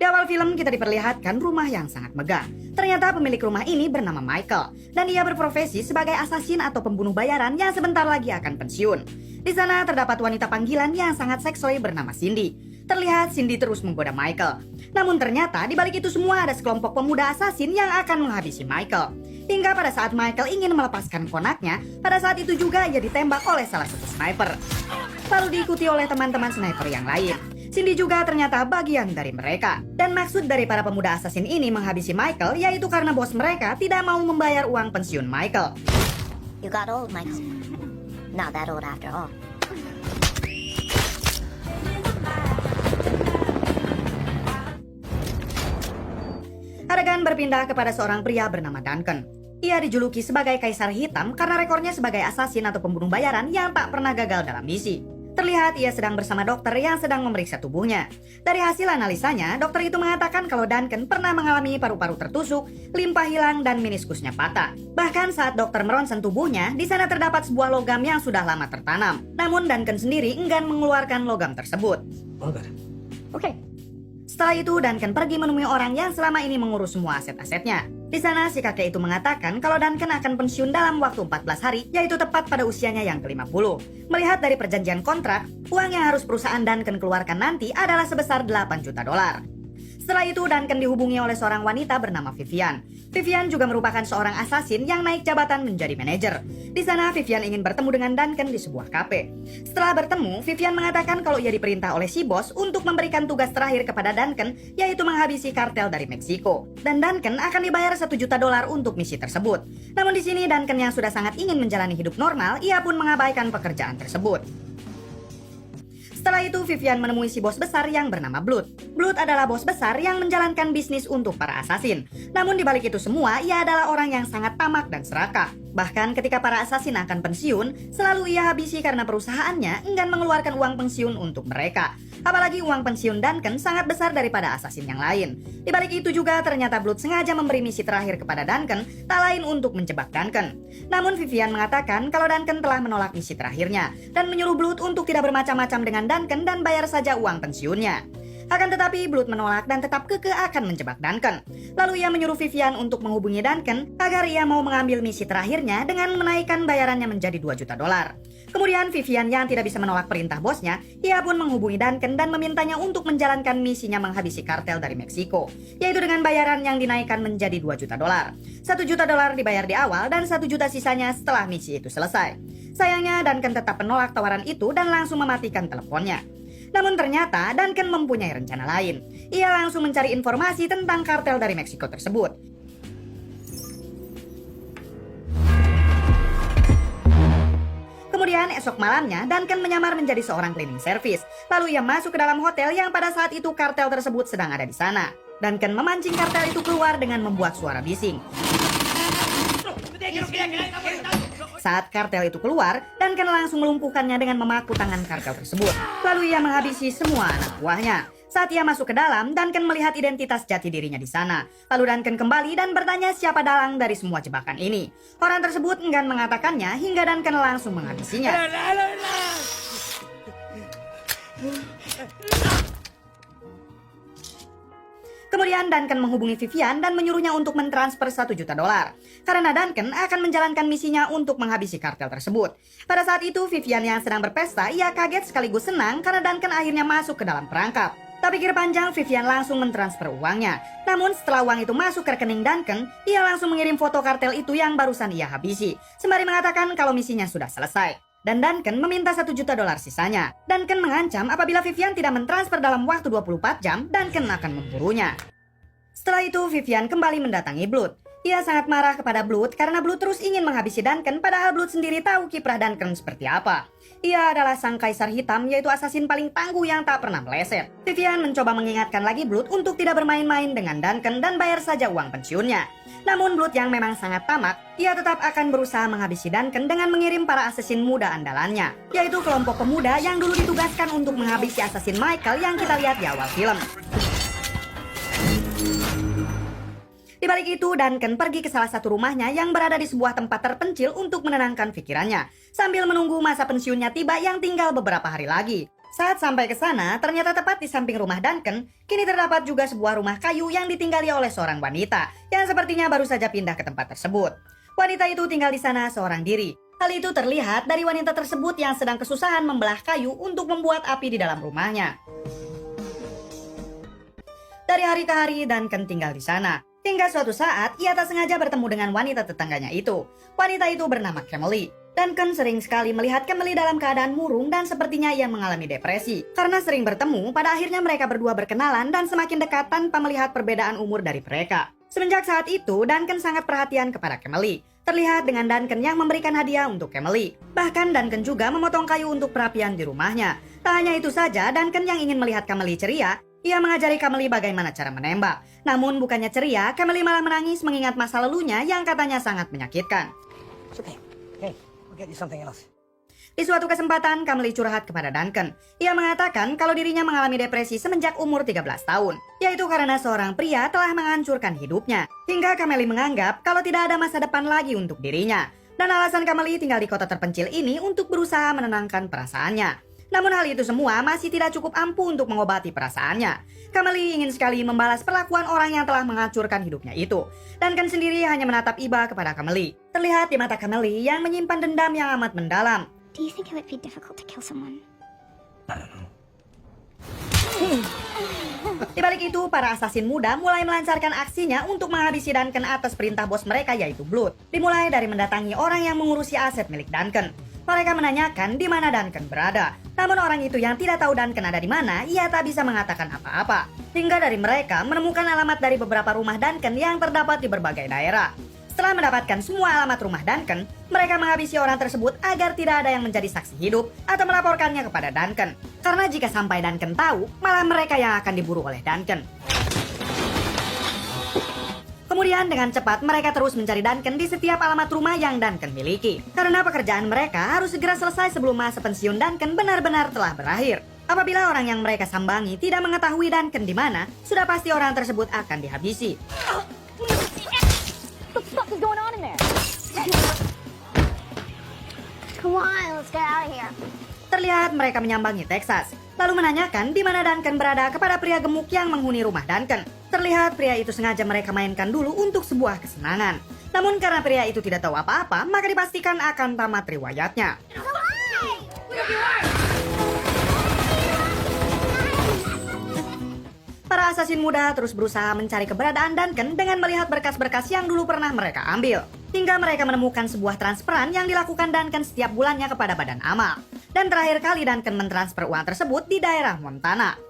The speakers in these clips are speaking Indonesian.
Di awal film kita diperlihatkan rumah yang sangat megah. Ternyata pemilik rumah ini bernama Michael dan ia berprofesi sebagai asasin atau pembunuh bayaran yang sebentar lagi akan pensiun. Di sana terdapat wanita panggilan yang sangat seksoi bernama Cindy. Terlihat Cindy terus menggoda Michael. Namun ternyata di balik itu semua ada sekelompok pemuda asasin yang akan menghabisi Michael. Hingga pada saat Michael ingin melepaskan konaknya, pada saat itu juga ia ditembak oleh salah satu sniper. Lalu diikuti oleh teman-teman sniper yang lain. Cindy juga ternyata bagian dari mereka. Dan maksud dari para pemuda asasin ini menghabisi Michael yaitu karena bos mereka tidak mau membayar uang pensiun Michael. You got old, Michael. Not that old after all. Adegan berpindah kepada seorang pria bernama Duncan. Ia dijuluki sebagai Kaisar Hitam karena rekornya sebagai asasin atau pembunuh bayaran yang tak pernah gagal dalam misi. Terlihat ia sedang bersama dokter yang sedang memeriksa tubuhnya. Dari hasil analisanya, dokter itu mengatakan kalau Duncan pernah mengalami paru-paru tertusuk, limpa hilang, dan meniskusnya patah. Bahkan saat dokter meronsen tubuhnya, di sana terdapat sebuah logam yang sudah lama tertanam. Namun Duncan sendiri enggan mengeluarkan logam tersebut. Oke. Setelah itu, Duncan pergi menemui orang yang selama ini mengurus semua aset-asetnya. Di sana, si kakek itu mengatakan kalau Duncan akan pensiun dalam waktu 14 hari, yaitu tepat pada usianya yang ke-50. Melihat dari perjanjian kontrak, uang yang harus perusahaan Duncan keluarkan nanti adalah sebesar 8 juta dolar. Setelah itu, Duncan dihubungi oleh seorang wanita bernama Vivian. Vivian juga merupakan seorang asasin yang naik jabatan menjadi manajer. Di sana, Vivian ingin bertemu dengan Duncan di sebuah kafe. Setelah bertemu, Vivian mengatakan kalau ia diperintah oleh si bos untuk memberikan tugas terakhir kepada Duncan, yaitu menghabisi kartel dari Meksiko. Dan Duncan akan dibayar 1 juta dolar untuk misi tersebut. Namun di sini, Duncan yang sudah sangat ingin menjalani hidup normal, ia pun mengabaikan pekerjaan tersebut. Setelah itu, Vivian menemui si bos besar yang bernama Blood. Blood adalah bos besar yang menjalankan bisnis untuk para asasin. Namun di balik itu semua, ia adalah orang yang sangat tamak dan serakah. Bahkan ketika para asasin akan pensiun, selalu ia habisi karena perusahaannya enggan mengeluarkan uang pensiun untuk mereka. Apalagi uang pensiun Duncan sangat besar daripada asasin yang lain. Di balik itu juga ternyata Blood sengaja memberi misi terakhir kepada Duncan, tak lain untuk menjebak Duncan. Namun Vivian mengatakan kalau Duncan telah menolak misi terakhirnya dan menyuruh Blood untuk tidak bermacam-macam dengan Duncan dan bayar saja uang pensiunnya. Akan tetapi Blood menolak dan tetap kekeh akan menjebak Duncan. Lalu ia menyuruh Vivian untuk menghubungi Duncan agar ia mau mengambil misi terakhirnya dengan menaikkan bayarannya menjadi 2 juta dolar. Kemudian Vivian yang tidak bisa menolak perintah bosnya, ia pun menghubungi Duncan dan memintanya untuk menjalankan misinya menghabisi kartel dari Meksiko, yaitu dengan bayaran yang dinaikkan menjadi 2 juta dolar. 1 juta dolar dibayar di awal dan 1 juta sisanya setelah misi itu selesai. Sayangnya Duncan tetap menolak tawaran itu dan langsung mematikan teleponnya. Namun ternyata Duncan mempunyai rencana lain. Ia langsung mencari informasi tentang kartel dari Meksiko tersebut. Kemudian esok malamnya Duncan menyamar menjadi seorang cleaning service. Lalu ia masuk ke dalam hotel yang pada saat itu kartel tersebut sedang ada di sana. Duncan memancing kartel itu keluar dengan membuat suara bising. Saat kartel itu keluar, Duncan langsung melumpuhkannya dengan memaku tangan kartel tersebut. Lalu ia menghabisi semua anak buahnya. Saat ia masuk ke dalam, Duncan melihat identitas jati dirinya di sana. Lalu Duncan kembali dan bertanya siapa dalang dari semua jebakan ini. Orang tersebut enggan mengatakannya hingga Duncan langsung menghabisinya. Kemudian Duncan menghubungi Vivian dan menyuruhnya untuk mentransfer 1 juta dolar. Karena Duncan akan menjalankan misinya untuk menghabisi kartel tersebut. Pada saat itu Vivian yang sedang berpesta, ia kaget sekaligus senang karena Duncan akhirnya masuk ke dalam perangkap. Tak pikir panjang, Vivian langsung mentransfer uangnya. Namun setelah uang itu masuk ke rekening Duncan, ia langsung mengirim foto kartel itu yang barusan ia habisi. Sembari mengatakan kalau misinya sudah selesai. Dan Duncan meminta 1 juta dolar sisanya. Duncan mengancam apabila Vivian tidak mentransfer dalam waktu 24 jam, Duncan akan memburunya. Setelah itu Vivian kembali mendatangi Blood. Ia sangat marah kepada Blood karena Blood terus ingin menghabisi Duncan padahal Blood sendiri tahu kiprah Duncan seperti apa. Ia adalah sang kaisar hitam yaitu asasin paling tangguh yang tak pernah meleset. Vivian mencoba mengingatkan lagi Blood untuk tidak bermain-main dengan Duncan dan bayar saja uang pensiunnya. Namun Blood yang memang sangat tamak, ia tetap akan berusaha menghabisi Duncan dengan mengirim para asasin muda andalannya, yaitu kelompok pemuda yang dulu ditugaskan untuk menghabisi asasin Michael yang kita lihat di awal film. Di balik itu, Duncan pergi ke salah satu rumahnya yang berada di sebuah tempat terpencil untuk menenangkan pikirannya, sambil menunggu masa pensiunnya tiba yang tinggal beberapa hari lagi. Saat sampai ke sana, ternyata tepat di samping rumah Duncan, kini terdapat juga sebuah rumah kayu yang ditinggali oleh seorang wanita yang sepertinya baru saja pindah ke tempat tersebut. Wanita itu tinggal di sana seorang diri. Hal itu terlihat dari wanita tersebut yang sedang kesusahan membelah kayu untuk membuat api di dalam rumahnya. Dari hari ke hari, Duncan tinggal di sana. Hingga suatu saat, ia tak sengaja bertemu dengan wanita tetangganya itu. Wanita itu bernama Camille. Duncan sering sekali melihat Camille dalam keadaan murung dan sepertinya ia mengalami depresi. Karena sering bertemu, pada akhirnya mereka berdua berkenalan dan semakin dekat tanpa melihat perbedaan umur dari mereka. Semenjak saat itu, Duncan sangat perhatian kepada Camille. Terlihat dengan Duncan yang memberikan hadiah untuk Camille. Bahkan Duncan juga memotong kayu untuk perapian di rumahnya. Tak hanya itu saja, Duncan yang ingin melihat Camille ceria, ia mengajari Camille bagaimana cara menembak. Namun bukannya ceria, Camille malah menangis mengingat masa lalunya yang katanya sangat menyakitkan. It's okay. Okay, we'll get you something else. Di suatu kesempatan, Camille curhat kepada Duncan. Ia mengatakan kalau dirinya mengalami depresi semenjak umur 13 tahun, yaitu karena seorang pria telah menghancurkan hidupnya. Hingga Camille menganggap kalau tidak ada masa depan lagi untuk dirinya. Dan alasan Camille tinggal di kota terpencil ini untuk berusaha menenangkan perasaannya. Namun hal itu semua masih tidak cukup ampuh untuk mengobati perasaannya. Camille ingin sekali membalas perlakuan orang yang telah menghancurkan hidupnya itu. Duncan sendiri hanya menatap iba kepada Camille. Terlihat di mata Camille yang menyimpan dendam yang amat mendalam. Do you think it would be difficult to kill someone? I don't know. Di balik itu, para asasin muda mulai melancarkan aksinya untuk menghabisi Duncan atas perintah bos mereka yaitu Blood. Dimulai dari mendatangi orang yang mengurusi aset milik Duncan. Mereka menanyakan di mana Duncan berada. Namun orang itu yang tidak tahu Duncan ada di mana, ia tak bisa mengatakan apa-apa. Hingga dari mereka menemukan alamat dari beberapa rumah Duncan yang terdapat di berbagai daerah. Setelah mendapatkan semua alamat rumah Duncan, mereka menghabisi orang tersebut agar tidak ada yang menjadi saksi hidup atau melaporkannya kepada Duncan. Karena jika sampai Duncan tahu, malah mereka yang akan diburu oleh Duncan. Kemudian dengan cepat mereka terus mencari Duncan di setiap alamat rumah yang Duncan miliki. Karena pekerjaan mereka harus segera selesai sebelum masa pensiun Duncan benar-benar telah berakhir. Apabila orang yang mereka sambangi tidak mengetahui Duncan di mana, sudah pasti orang tersebut akan dihabisi. What the fuck is going on in there? Come on, let's get out of here. Terlihat mereka menyambangi Texas, lalu menanyakan di mana Duncan berada kepada pria gemuk yang menghuni rumah Duncan. Terlihat pria itu sengaja mereka mainkan dulu untuk sebuah kesenangan. Namun karena pria itu tidak tahu apa-apa, maka dipastikan akan tamat riwayatnya. Para asasin muda terus berusaha mencari keberadaan Duncan dengan melihat berkas-berkas yang dulu pernah mereka ambil. Hingga mereka menemukan sebuah transferan yang dilakukan Duncan setiap bulannya kepada badan amal. Dan terakhir kali Duncan mentransfer uang tersebut di daerah Montana.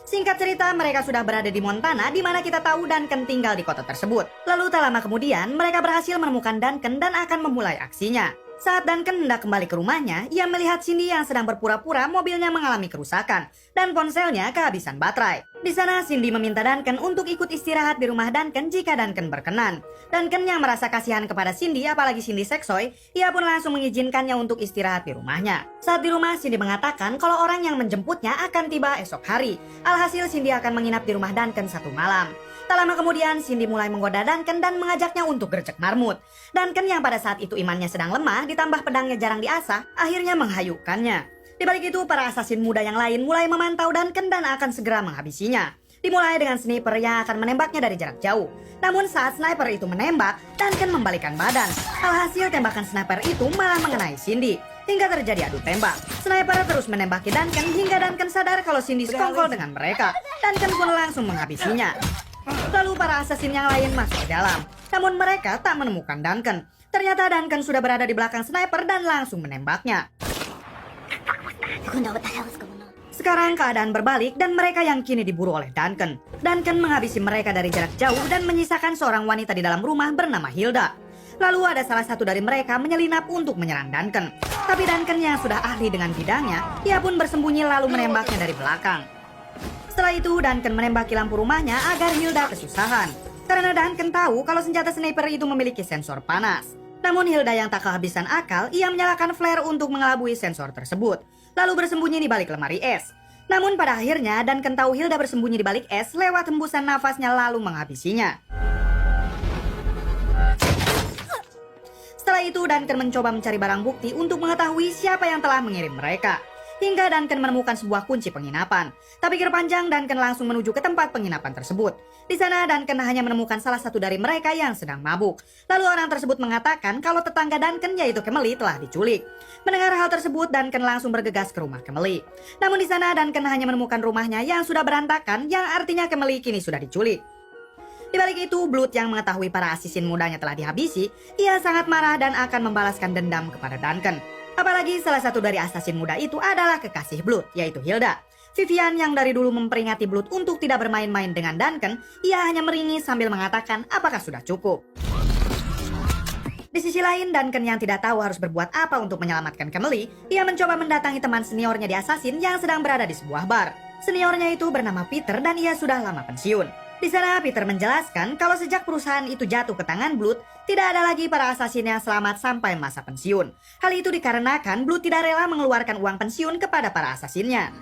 Singkat cerita, mereka sudah berada di Montana di mana kita tahu Duncan tinggal di kota tersebut. Lalu tak lama kemudian, mereka berhasil menemukan Duncan dan akan memulai aksinya. Saat Duncan hendak kembali ke rumahnya, ia melihat Cindy yang sedang berpura-pura mobilnya mengalami kerusakan dan ponselnya kehabisan baterai. Di sana Cindy meminta Duncan untuk ikut istirahat di rumah Duncan jika Duncan berkenan. Duncan yang merasa kasihan kepada Cindy, apalagi Cindy seksoi, ia pun langsung mengizinkannya untuk istirahat di rumahnya. Saat di rumah, Cindy mengatakan kalau orang yang menjemputnya akan tiba esok hari. Alhasil Cindy akan menginap di rumah Duncan satu malam. Tak lama kemudian, Cindy mulai menggoda Duncan dan mengajaknya untuk gercek marmut. Duncan yang pada saat itu imannya sedang lemah, ditambah pedangnya jarang diasah, akhirnya menghayukannya. Di balik itu, para asasin muda yang lain mulai memantau Duncan dan akan segera menghabisinya. Dimulai dengan sniper yang akan menembaknya dari jarak jauh. Namun saat sniper itu menembak, Duncan membalikkan badan. Alhasil tembakan sniper itu malah mengenai Cindy. Hingga terjadi adu tembak. Sniper terus menembaki Duncan hingga Duncan sadar kalau Cindy sekongkol dengan mereka. Duncan pun langsung menghabisinya. Lalu para asasin yang lain masuk ke dalam. Namun mereka tak menemukan Duncan. Ternyata Duncan sudah berada di belakang sniper dan langsung menembaknya. What the hell is going on? Sekarang keadaan berbalik dan mereka yang kini diburu oleh Duncan. Duncan menghabisi mereka dari jarak jauh dan menyisakan seorang wanita di dalam rumah bernama Hilda. Lalu ada salah satu dari mereka menyelinap untuk menyerang Duncan. Tapi Duncan yang sudah ahli dengan bidangnya, ia pun bersembunyi lalu menembaknya dari belakang. Setelah itu Duncan menembaki lampu rumahnya agar Hilda kesusahan. Karena Duncan tahu kalau senjata sniper itu memiliki sensor panas. Namun Hilda yang tak kehabisan akal, ia menyalakan flare untuk mengelabui sensor tersebut. Lalu bersembunyi di balik lemari es. Namun pada akhirnya Duncan tahu Hilda bersembunyi di balik es lewat hembusan nafasnya lalu menghabisinya. Setelah itu Duncan mencoba mencari barang bukti untuk mengetahui siapa yang telah mengirim mereka. Hingga Duncan menemukan sebuah kunci penginapan. Tak pikir panjang, Duncan langsung menuju ke tempat penginapan tersebut. Di sana Duncan hanya menemukan salah satu dari mereka yang sedang mabuk. Lalu orang tersebut mengatakan kalau tetangga Duncan yaitu Kemeli telah diculik. Mendengar hal tersebut, Duncan langsung bergegas ke rumah Kemeli. Namun di sana Duncan hanya menemukan rumahnya yang sudah berantakan, yang artinya Kemeli kini sudah diculik. Di balik itu, Blood yang mengetahui para asisin mudanya telah dihabisi, ia sangat marah dan akan membalaskan dendam kepada Duncan. Apalagi salah satu dari asasin muda itu adalah kekasih Blood, yaitu Hilda. Vivian yang dari dulu memperingati Blood untuk tidak bermain-main dengan Duncan, ia hanya meringis sambil mengatakan apakah sudah cukup. Di sisi lain, Duncan yang tidak tahu harus berbuat apa untuk menyelamatkan Kemeli, ia mencoba mendatangi teman seniornya di Assassin yang sedang berada di sebuah bar. Seniornya itu bernama Peter dan ia sudah lama pensiun. Di sana Peter menjelaskan kalau sejak perusahaan itu jatuh ke tangan Blood, tidak ada lagi para assassin yang selamat sampai masa pensiun. Hal itu dikarenakan Blood tidak rela mengeluarkan uang pensiun kepada para assassinnya.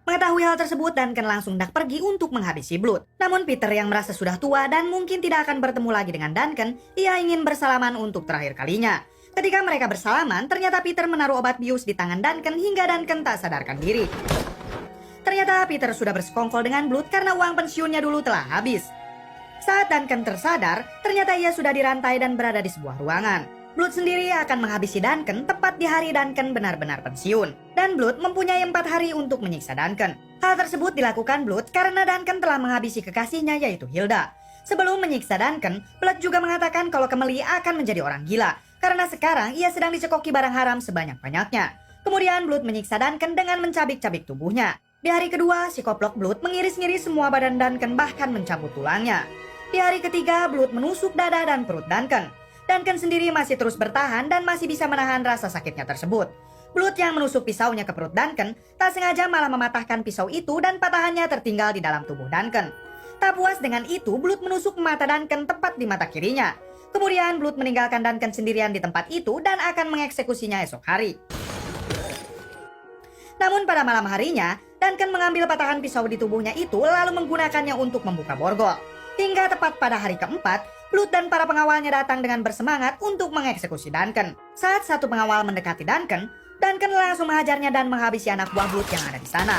Mengetahui hal tersebut, Duncan langsung hendak pergi untuk menghabisi Blood. Namun Peter yang merasa sudah tua dan mungkin tidak akan bertemu lagi dengan Duncan, ia ingin bersalaman untuk terakhir kalinya. Ketika mereka bersalaman, ternyata Peter menaruh obat bius di tangan Duncan hingga Duncan tak sadarkan diri. Ternyata Peter sudah bersekongkol dengan Blood karena uang pensiunnya dulu telah habis. Saat Duncan tersadar, ternyata ia sudah dirantai dan berada di sebuah ruangan. Blood sendiri akan menghabisi Duncan tepat di hari Duncan benar-benar pensiun. Dan Blood mempunyai 4 hari untuk menyiksa Duncan. Hal tersebut dilakukan Blood karena Duncan telah menghabisi kekasihnya yaitu Hilda. Sebelum menyiksa Duncan, Blood juga mengatakan kalau Kemeli akan menjadi orang gila. Karena sekarang ia sedang dicekoki barang haram sebanyak-banyaknya. Kemudian Blood menyiksa Duncan dengan mencabik-cabik tubuhnya. Di hari kedua, psikoplok Blood mengiris-ngiris semua badan Duncan bahkan mencabut tulangnya. Di hari ketiga, Blood menusuk dada dan perut Duncan. Duncan sendiri masih terus bertahan dan masih bisa menahan rasa sakitnya tersebut. Blood yang menusuk pisaunya ke perut Duncan, tak sengaja malah mematahkan pisau itu dan patahannya tertinggal di dalam tubuh Duncan. Tak puas dengan itu, Blood menusuk mata Duncan tepat di mata kirinya. Kemudian Blood meninggalkan Duncan sendirian di tempat itu dan akan mengeksekusinya esok hari. Namun pada malam harinya, Duncan mengambil patahan pisau di tubuhnya itu lalu menggunakannya untuk membuka borgol. Hingga tepat pada hari keempat, Blood dan para pengawalnya datang dengan bersemangat untuk mengeksekusi Duncan. Saat satu pengawal mendekati Duncan, Duncan langsung menghajarnya dan menghabisi anak buah Blood yang ada di sana.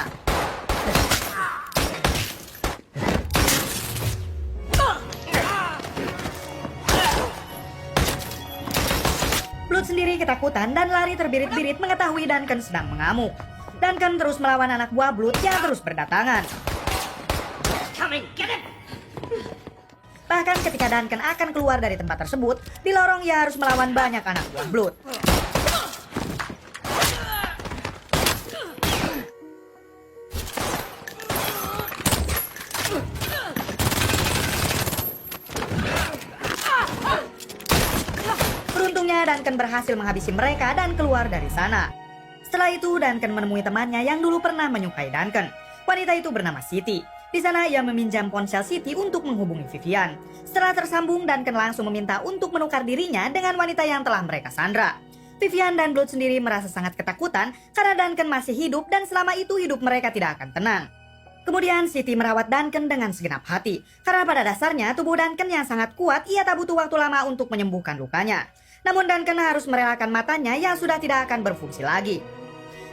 Blood sendiri ketakutan dan lari terbirit-birit mengetahui Duncan sedang mengamuk. Duncan terus melawan anak buah Blood yang terus berdatangan. Bahkan ketika Duncan akan keluar dari tempat tersebut, di lorong ia harus melawan banyak anak buah Blood. Beruntungnya Duncan berhasil menghabisi mereka dan keluar dari sana. Setelah itu, Duncan menemui temannya yang dulu pernah menyukai Duncan. Wanita itu bernama Siti. Di sana ia meminjam ponsel Siti untuk menghubungi Vivian. Setelah tersambung, Duncan langsung meminta untuk menukar dirinya dengan wanita yang telah mereka sandra. Vivian dan Blood sendiri merasa sangat ketakutan karena Duncan masih hidup dan selama itu hidup mereka tidak akan tenang. Kemudian Siti merawat Duncan dengan segenap hati. Karena pada dasarnya tubuh Duncan yang sangat kuat, ia tak butuh waktu lama untuk menyembuhkan lukanya. Namun Duncan harus merelakan matanya yang sudah tidak akan berfungsi lagi.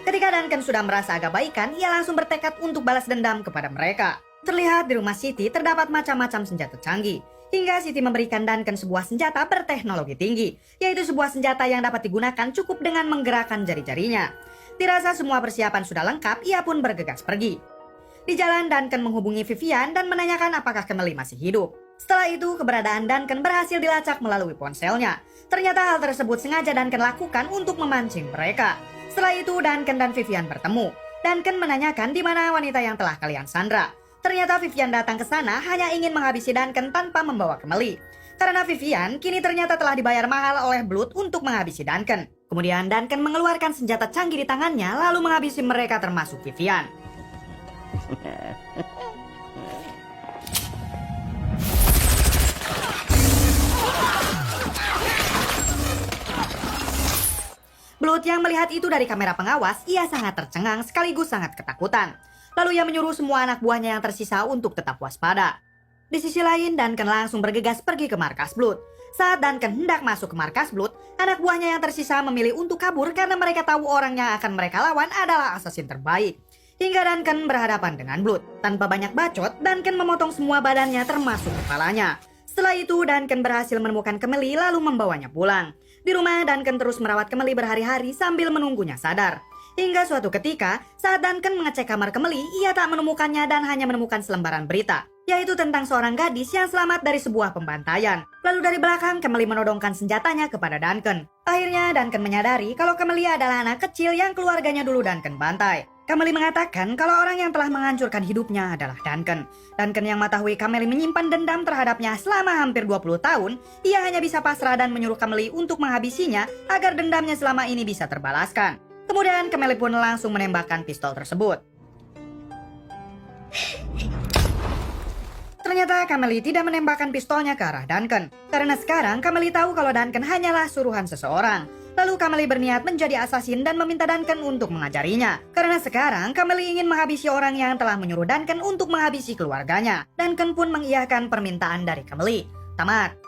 Ketika Duncan sudah merasa agak baikan, ia langsung bertekad untuk balas dendam kepada mereka. Terlihat di rumah Siti terdapat macam-macam senjata canggih. Hingga Siti memberikan Duncan sebuah senjata berteknologi tinggi, yaitu sebuah senjata yang dapat digunakan cukup dengan menggerakkan jari-jarinya. Dirasa semua persiapan sudah lengkap, ia pun bergegas pergi. Di jalan, Duncan menghubungi Vivian dan menanyakan apakah Kemeli masih hidup. Setelah itu, keberadaan Duncan berhasil dilacak melalui ponselnya. Ternyata hal tersebut sengaja Duncan lakukan untuk memancing mereka. Setelah itu, Duncan dan Vivian bertemu. Duncan menanyakan di mana wanita yang telah kalian sandra. Ternyata Vivian datang ke sana hanya ingin menghabisi Duncan tanpa membawa Kemeli. Karena Vivian kini ternyata telah dibayar mahal oleh Blood untuk menghabisi Duncan. Kemudian Duncan mengeluarkan senjata canggih di tangannya lalu menghabisi mereka termasuk Vivian. Blood yang melihat itu dari kamera pengawas, ia sangat tercengang sekaligus sangat ketakutan. Lalu ia menyuruh semua anak buahnya yang tersisa untuk tetap waspada. Di sisi lain, Duncan langsung bergegas pergi ke markas Blood. Saat Duncan hendak masuk ke markas Blood, anak buahnya yang tersisa memilih untuk kabur karena mereka tahu orang yang akan mereka lawan adalah assassin terbaik. Hingga Duncan berhadapan dengan Blood. Tanpa banyak bacot, Duncan memotong semua badannya termasuk kepalanya. Setelah itu, Duncan berhasil menemukan Kemeli lalu membawanya pulang. Di rumah, Duncan terus merawat Kemeli berhari-hari sambil menunggunya sadar. Hingga suatu ketika, saat Duncan mengecek kamar Kemeli, ia tak menemukannya dan hanya menemukan selembaran berita, yaitu tentang seorang gadis yang selamat dari sebuah pembantaian. Lalu dari belakang, Kemeli menodongkan senjatanya kepada Duncan. Akhirnya, Duncan menyadari kalau Kemeli adalah anak kecil yang keluarganya dulu Duncan bantai. Kemeli mengatakan kalau orang yang telah menghancurkan hidupnya adalah Duncan. Duncan yang mengetahui Kemeli menyimpan dendam terhadapnya selama hampir 20 tahun, ia hanya bisa pasrah dan menyuruh Kemeli untuk menghabisinya agar dendamnya selama ini bisa terbalaskan. Kemudian Kemeli pun langsung menembakkan pistol tersebut. Ternyata Kemeli tidak menembakkan pistolnya ke arah Duncan. Karena sekarang Kemeli tahu kalau Duncan hanyalah suruhan seseorang. Lalu Kemeli berniat menjadi assassin dan meminta Duncan untuk mengajarinya. Karena sekarang Kemeli ingin menghabisi orang yang telah menyuruh Duncan untuk menghabisi keluarganya. Duncan pun mengiyakan permintaan dari Kemeli. Tamat.